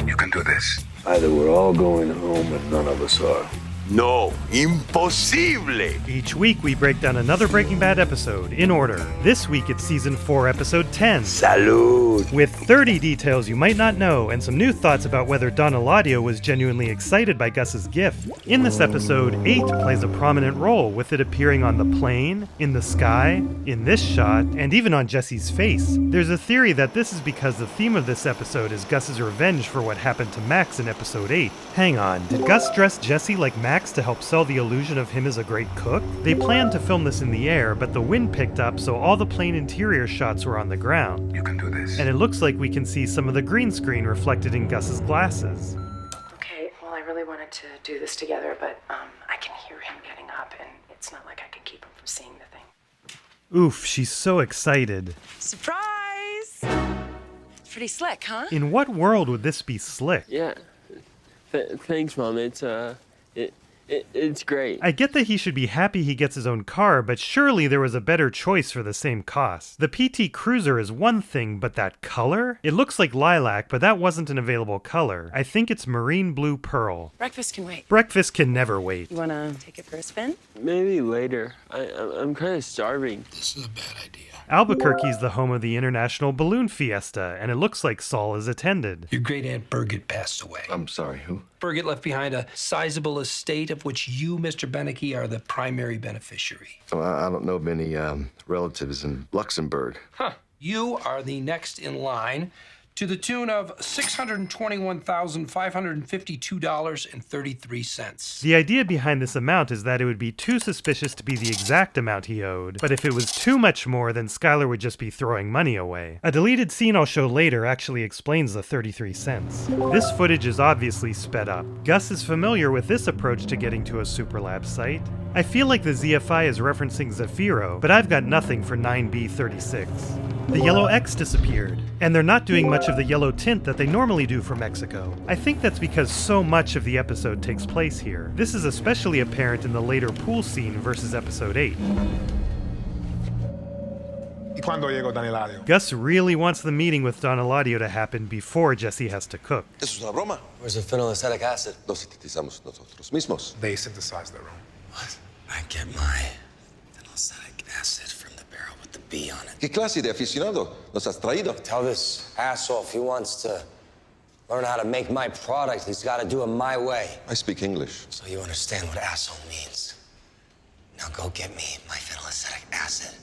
You can do this. Either we're all going home and none of us are. No, imposible. Each week we break down another Breaking Bad episode in order. This week it's season 4, episode 10. Salud! With 30 details you might not know and some new thoughts about whether Don Eladio was genuinely excited by Gus's gift. In this episode, 8 plays a prominent role, with it appearing on the plane, in the sky, in this shot, and even on Jesse's face. There's a theory that this is because the theme of this episode is Gus's revenge for what happened to Max in episode 8. Hang on, did Gus dress Jesse like Max to help sell the illusion of him as a great cook? They planned to film this in the air, but the wind picked up, so all the plane interior shots were on the ground. You can do this. And it looks like we can see some of the green screen reflected in Gus's glasses. Okay, well, I really wanted to do this together, but I can hear him getting up, and it's not like I can keep him from seeing the thing. Oof, she's so excited. Surprise! It's pretty slick, huh? In what world would this be slick? Yeah. Thanks, Mom. It's great. I get that he should be happy he gets his own car, but surely there was a better choice for the same cost. The PT Cruiser is one thing, but that color? It looks like lilac, but that wasn't an available color. I think it's marine blue pearl. Breakfast can wait. Breakfast can never wait. You wanna take it for a spin? Maybe later. I'm kind of starving. This is a bad idea. Albuquerque's the home of the International Balloon Fiesta, and it looks like Saul is attended. Your great aunt Birgit passed away. I'm sorry, who? Birgit left behind a sizable estate of which you, Mr. Beneke, are the primary beneficiary. Oh, I don't know of any relatives in Luxembourg. Huh. You are the next in line to the tune of $621,552.33. The idea behind this amount is that it would be too suspicious to be the exact amount he owed, but if it was too much more, then Skyler would just be throwing money away. A deleted scene I'll show later actually explains the 33 cents. This footage is obviously sped up. Gus is familiar with this approach to getting to a Superlab site. I feel like the ZFI is referencing Zafiro, but I've got nothing for 9B36. The yellow X disappeared, and they're not doing much of the yellow tint that they normally do for Mexico. I think that's because so much of the episode takes place here. This is especially apparent in the later pool scene versus episode 8. ¿Y cuándo llegó Don Eladio? Gus really wants the meeting with Don Eladio to happen before Jesse has to cook. ¿Eso es una broma? Where's the phenylacetic acid? Lo sintetizamos nosotros mismos. They synthesized their own. What? I get my phenylacetic acid from the barrel with the B on it. ¿Qué clase de aficionado nos has traído? Tell this asshole if he wants to learn how to make my product, he's got to do it my way. I speak English. So you understand what asshole means. Now go get me my phenylacetic acid,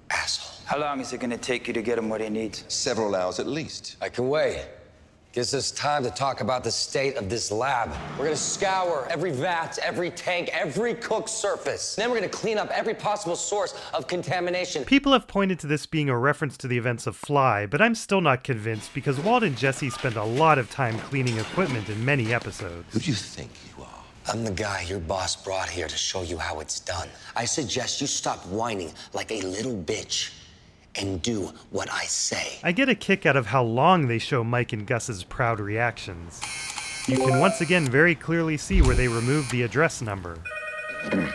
asshole. How long is it gonna take you to get him what he needs? Several hours at least. I can wait. Gives us time to talk about the state of this lab. We're gonna scour every vat, every tank, every cooked surface. Then we're gonna clean up every possible source of contamination. People have pointed to this being a reference to the events of Fly, but I'm still not convinced because Walt and Jesse spend a lot of time cleaning equipment in many episodes. Who do you think you are? I'm the guy your boss brought here to show you how it's done. I suggest you stop whining like a little bitch and do what I say. I get a kick out of how long they show Mike and Gus's proud reactions. You can once again very clearly see where they removed the address number. I know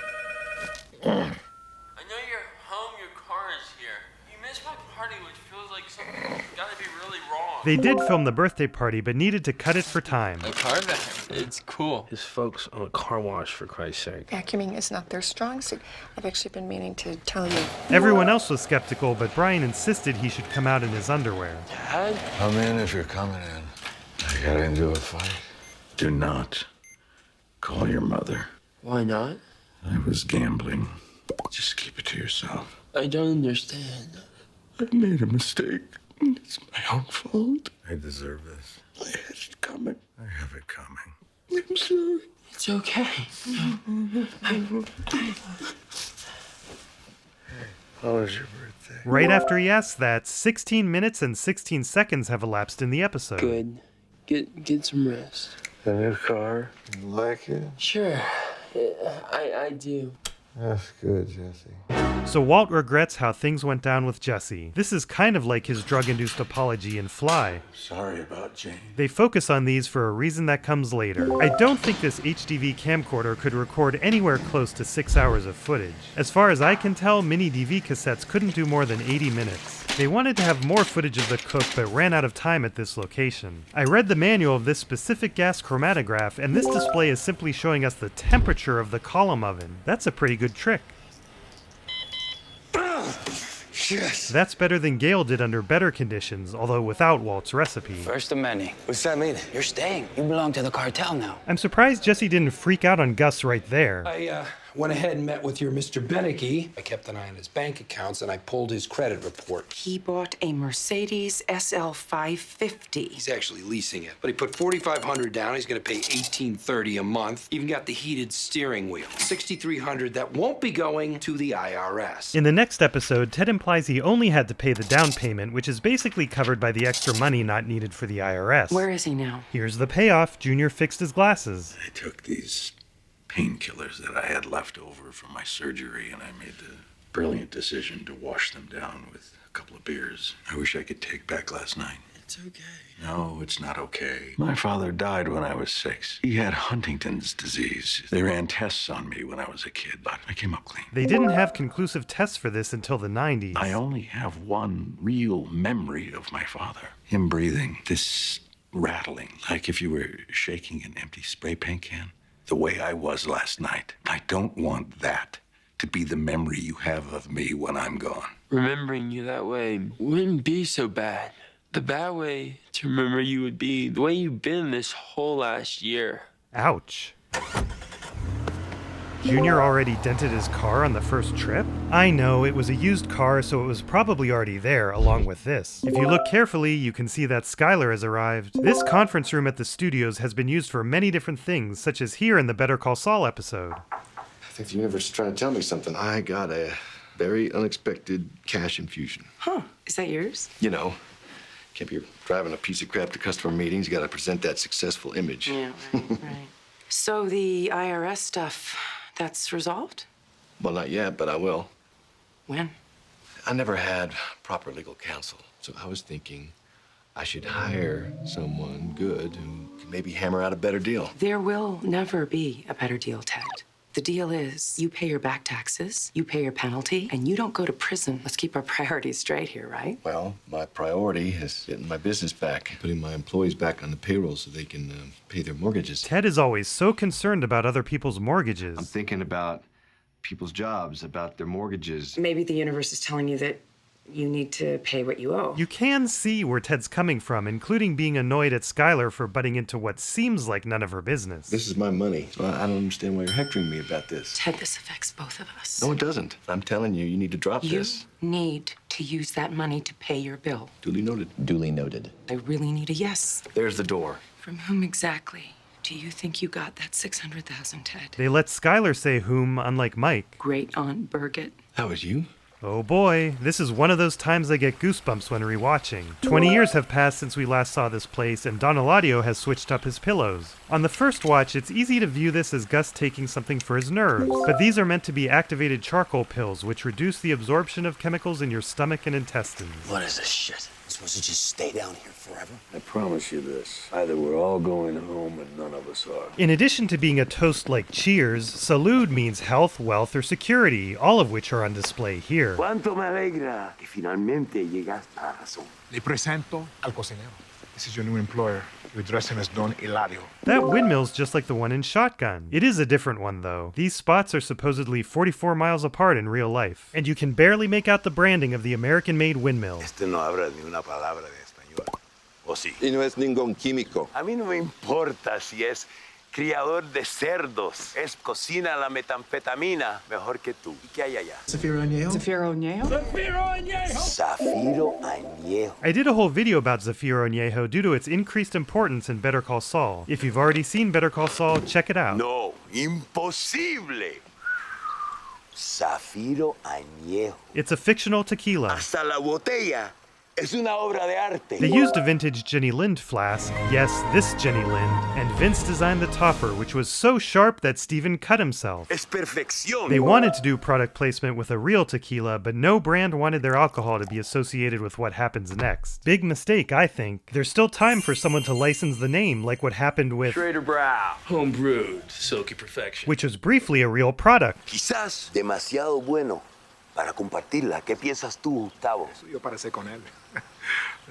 you're home, your car is here. You missed my party, which feels like something's gotta be really wrong. They did film the birthday party, but needed to cut it for time. A car vac. It's cool. His folks own a car wash, for Christ's sake. Vacuuming is not their strong suit. I've actually been meaning to tell you. Everyone else was skeptical, but Brian insisted he should come out in his underwear. Dad? Come in if you're coming in. I got into a fight. Do not call your mother. Why not? I was gambling. Just keep it to yourself. I don't understand. I made a mistake. It's my own fault. I deserve this. I had it coming. I have it coming. I'm sorry. It's okay. How was your birthday? Right after he asks that, 16 minutes and 16 seconds have elapsed in the episode. Good. Get some rest. The new car. You like it? Sure. I do. That's good, Jesse. So Walt regrets how things went down with Jesse. This is kind of like his drug-induced apology in Fly. Sorry about Jane. They focus on these for a reason that comes later. I don't think this HDV camcorder could record anywhere close to 6 hours of footage. As far as I can tell, mini DV cassettes couldn't do more than 80 minutes. They wanted to have more footage of the cook, but ran out of time at this location. I read the manual of this specific gas chromatograph, and this display is simply showing us the temperature of the column oven. That's a pretty good trick. Yes. That's better than Gale did under better conditions, although without Walt's recipe. First of many. What's that mean? You're staying. You belong to the cartel now. I'm surprised Jesse didn't freak out on Gus right there. I went ahead and met with your Mr. Beneke. I kept an eye on his bank accounts and I pulled his credit report. He bought a Mercedes SL 550. He's actually leasing it, but he put $4,500 down. He's going to pay $1,830 a month. Even got the heated steering wheel. $6,300 that won't be going to the IRS. In the next episode, Ted implies he only had to pay the down payment, which is basically covered by the extra money not needed for the IRS. Where is he now? Here's the payoff. Junior fixed his glasses. I took these painkillers that I had left over from my surgery, and I made the brilliant decision to wash them down with a couple of beers. I wish I could take back last night. It's okay. No, it's not okay. My father died when I was 6. He had Huntington's disease. They ran tests on me when I was a kid, but I came up clean. They didn't have conclusive tests for this until the 90s. I only have one real memory of my father. Him breathing, this rattling, like if you were shaking an empty spray paint can. The way I was last night. I don't want that to be the memory you have of me when I'm gone. Remembering you that way wouldn't be so bad. The bad way to remember you would be the way you've been this whole last year. Ouch. Junior already dented his car on the first trip? I know, it was a used car, so it was probably already there, along with this. If you look carefully, you can see that Skylar has arrived. This conference room at the studios has been used for many different things, such as here in the Better Call Saul episode. I think the universe is trying to tell me something. I got a very unexpected cash infusion. Huh. Is that yours? You know, can't be driving a piece of crap to customer meetings. You got to present that successful image. Yeah, right. So the IRS stuff, that's resolved? Well, not yet, but I will. When? I never had proper legal counsel, so I was thinking I should hire someone good who can maybe hammer out a better deal. There will never be a better deal, Ted. The deal is you pay your back taxes, you pay your penalty, and you don't go to prison. Let's keep our priorities straight here, right? Well, my priority is getting my business back, putting my employees back on the payroll so they can pay their mortgages. Ted is always so concerned about other people's mortgages. I'm thinking about people's jobs, about their mortgages. Maybe the universe is telling you that you need to pay what you owe. You can see where Ted's coming from, including being annoyed at Skylar for butting into what seems like none of her business. This is my money, so I don't understand why you're hectoring me about this. Ted, this affects both of us. No, it doesn't. I'm telling you, you need to drop You this. need to use that money to pay your bill. Duly noted. Duly noted. I really need a yes. There's the door. From whom exactly do you think you got that $600,000, Ted? They let Skylar say whom, unlike Mike. Great Aunt Birgit. That was you? Oh boy, this is one of those times I get goosebumps when rewatching. 20 years have passed since we last saw this place, and Don Eladio has switched up his pillows. On the first watch, it's easy to view this as Gus taking something for his nerves, but these are meant to be activated charcoal pills, which reduce the absorption of chemicals in your stomach and intestines. What is this shit? I'm supposed to just stay down here forever? I promise you this. Either we're all going home and none of us are. In addition to being a toast like Cheers, Salud means health, wealth, or security, all of which are on display here. Cuánto me alegra que finalmente llegaste a la razón. Le presento al cocinero. This is your new employer. We address him as Don Eladio. That windmill's just like the one in Shotgun. It is a different one, though. These spots are supposedly 44 miles apart in real life, and you can barely make out the branding of the American-made windmill. Este no habla ni una palabra de español. ¿O sí? Y no es ningún químico. A mí no me importa si es criador de cerdos. Es cocina la metanfetamina mejor que tú. ¿Y qué hay allá? Zafiro Añejo? Zafiro Añejo? Zafiro Añejo. I did a whole video about Zafiro Añejo due to its increased importance in Better Call Saul. If you've already seen Better Call Saul, check it out. No, imposible. Zafiro Añejo. It's a fictional tequila. Hasta la botella es una obra de arte. They used a vintage Jenny Lind flask, yes, this Jenny Lind, and Vince designed the topper, which was so sharp that Steven cut himself. Es perfección. They wanted to do product placement with a real tequila, but no brand wanted their alcohol to be associated with what happens next. Big mistake, I think. There's still time for someone to license the name, like what happened with Schrader Brow. Home brewed, silky perfection. which was briefly a real product. Quizás demasiado bueno para compartirla. ¿Qué piensas tú, Gustavo? Yo parecer con él.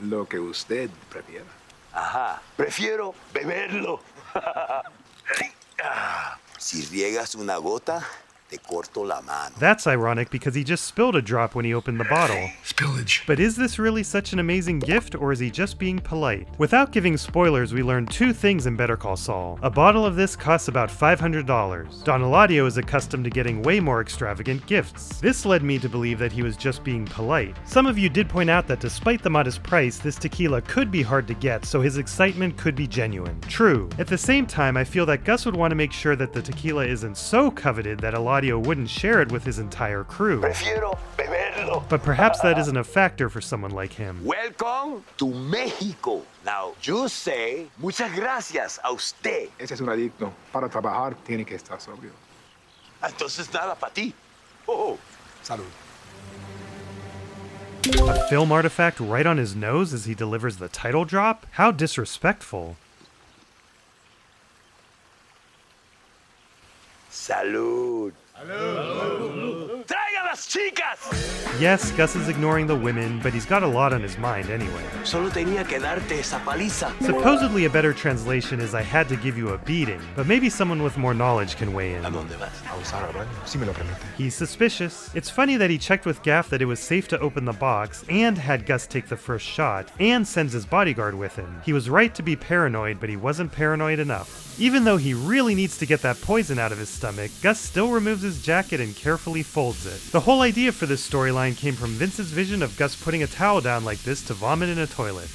Lo que usted prefiera. Ajá, prefiero beberlo. Si riegas una gota, te corto la mano. That's ironic because he just spilled a drop when he opened the bottle. Spillage. But is this really such an amazing gift, or is he just being polite? Without giving spoilers, we learned two things in Better Call Saul. A bottle of this costs about $500. Don Eladio is accustomed to getting way more extravagant gifts. This led me to believe that he was just being polite. Some of you did point out that despite the modest price, this tequila could be hard to get, so his excitement could be genuine. True. At the same time, I feel that Gus would want to make sure that the tequila isn't so coveted that Eladio wouldn't share it with his entire crew. Prefiero beberlo. But perhaps that isn't a factor for someone like him. Welcome to Mexico. Now, you say, muchas gracias a usted. Ese es un adicto. Para trabajar tiene que estar sobrio. Entonces nada para ti. Oh. Salud. A film artifact right on his nose as he delivers the title drop? How disrespectful. Salud. Salud. Traigan las chicas. Yes, Gus is ignoring the women, but he's got a lot on his mind anyway. Solo tenía que darte esa paliza. Supposedly a better translation is I had to give you a beating, but maybe someone with more knowledge can weigh in. ¿A dónde vas? A usar, ¿verdad? Si me lo permite. He's suspicious. It's funny that he checked with Gaff that it was safe to open the box, and had Gus take the first shot, and sends his bodyguard with him. He was right to be paranoid, but he wasn't paranoid enough. Even though he really needs to get that poison out of his stomach, Gus still removes his jacket and carefully folds it. The whole idea for this storyline came from Vince's vision of Gus putting a towel down like this to vomit in a toilet.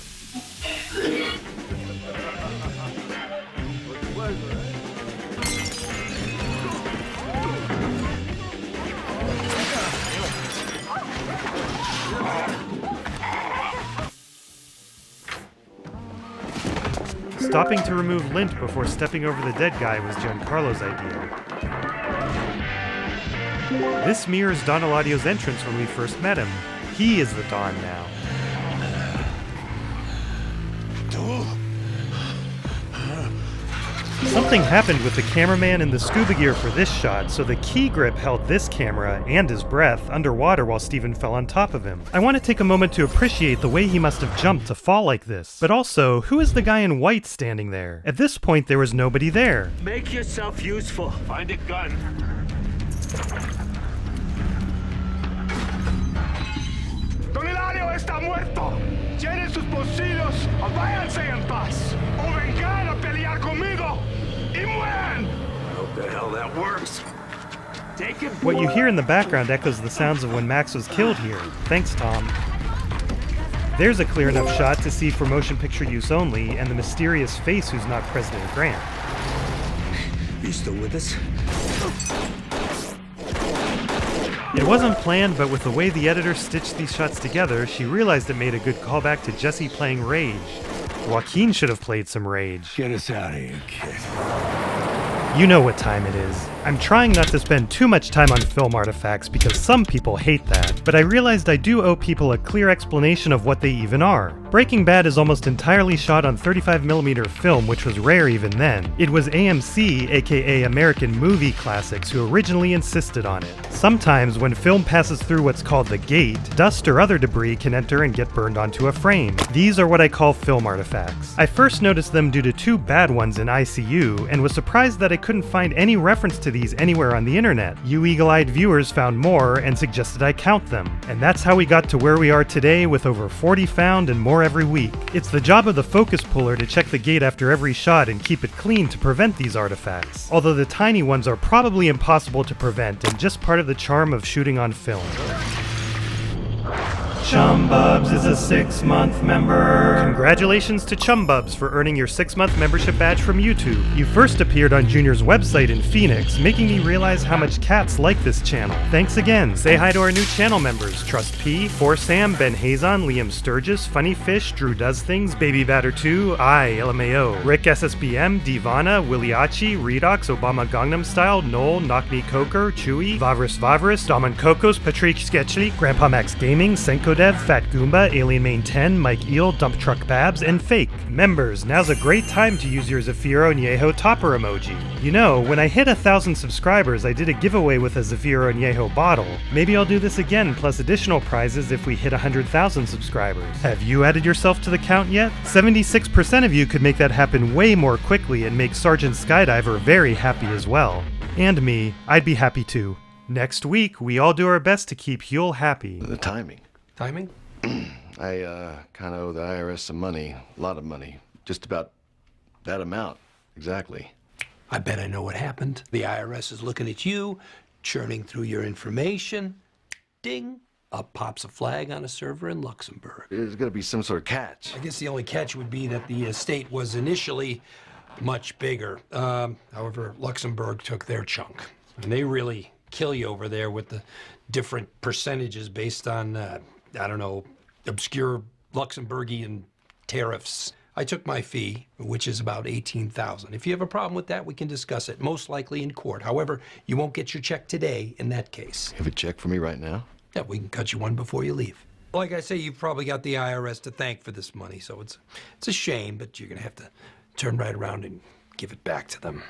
Stopping to remove lint before stepping over the dead guy was Giancarlo's idea. This mirrors Don Eladio's entrance when we first met him. He is the Don now. Something happened with the cameraman in the scuba gear for this shot, so the key grip held this camera and his breath underwater while Steven fell on top of him. I want to take a moment to appreciate the way he must have jumped to fall like this. But also, who is the guy in white standing there? At this point, there was nobody there. Make yourself useful. Find a gun. Don Eladio está muerto. Llenen sus bolsillos o váyanse en paz. O vengan a pelear conmigo y mueran. I hope the hell that works. Take it. What you hear in the background echoes the sounds of when Max was killed here. Thanks, Tom. There's a clear enough shot to see for motion picture use only, and the mysterious face who's not President Grant. You still with us? It wasn't planned, but with the way the editor stitched these shots together, she realized it made a good callback to Jesse playing Rage. Joaquin should have played some Rage. Get us out of here, kid. You know what time it is. I'm trying not to spend too much time on film artifacts because some people hate that, but I realized I do owe people a clear explanation of what they even are. Breaking Bad is almost entirely shot on 35mm film, which was rare even then. It was AMC, aka American Movie Classics, who originally insisted on it. Sometimes when film passes through what's called the gate, dust or other debris can enter and get burned onto a frame. These are what I call film artifacts. I first noticed them due to two bad ones in ICU, and was surprised that I couldn't find any reference to these anywhere on the internet. You eagle-eyed viewers found more and suggested I count them. And that's how we got to where we are today with over 40 found and more every week. It's the job of the focus puller to check the gate after every shot and keep it clean to prevent these artifacts. Although the tiny ones are probably impossible to prevent and just part of the charm of shooting on film. Chumbubs is a 6-month member. Congratulations to Chumbubs for earning your 6-month membership badge from YouTube. You first appeared on Junior's website in Phoenix, making me realize how much cats like this channel. Thanks again. Say hi to our new channel members: Trust P, For Sam, Ben Hazon, Liam Sturgis, Funny Fish, Drew Does Things, Baby Batter 2, I, LMAO, Rick SSBM, Divana, Williachi, Redox, Obama Gangnam Style, Noel, Knock Me Coker, Chewy, Vavris, Damon Kokos, Patrick Sketchley, Grandpa Max Gaming, Senko Yodev, Fat Goomba, Alien Main 10, Mike Eel, Dump Truck Babs, and Fake. Members, now's a great time to use your Zafiro Nieho topper emoji. You know, when I hit 1,000 subscribers, I did a giveaway with a Zafiro Nieho bottle. Maybe I'll do this again, plus additional prizes if we hit 100,000 subscribers. Have you added yourself to the count yet? 76% of you could make that happen way more quickly and make Sergeant Skydiver very happy as well. And me, I'd be happy too. Next week, we all do our best to keep Huel happy. The timing. Timing? I kind of owe the IRS some money, a lot of money, just about that amount, exactly. I bet I know what happened. The IRS is looking at you, churning through your information. Ding! Up pops a flag on a server in Luxembourg. There's got to be some sort of catch. I guess the only catch would be that the estate was initially much bigger. However, Luxembourg took their chunk. And they really kill you over there with the different percentages based on, I don't know, obscure Luxembourgian tariffs. I took my fee, which is about $18,000. If you have a problem with that, we can discuss it, most likely in court. However, you won't get your check today in that case. You have a check for me right now? Yeah, we can cut you one before you leave. Like I say, you've probably got the IRS to thank for this money, so it's a shame, but you're gonna have to turn right around and give it back to them.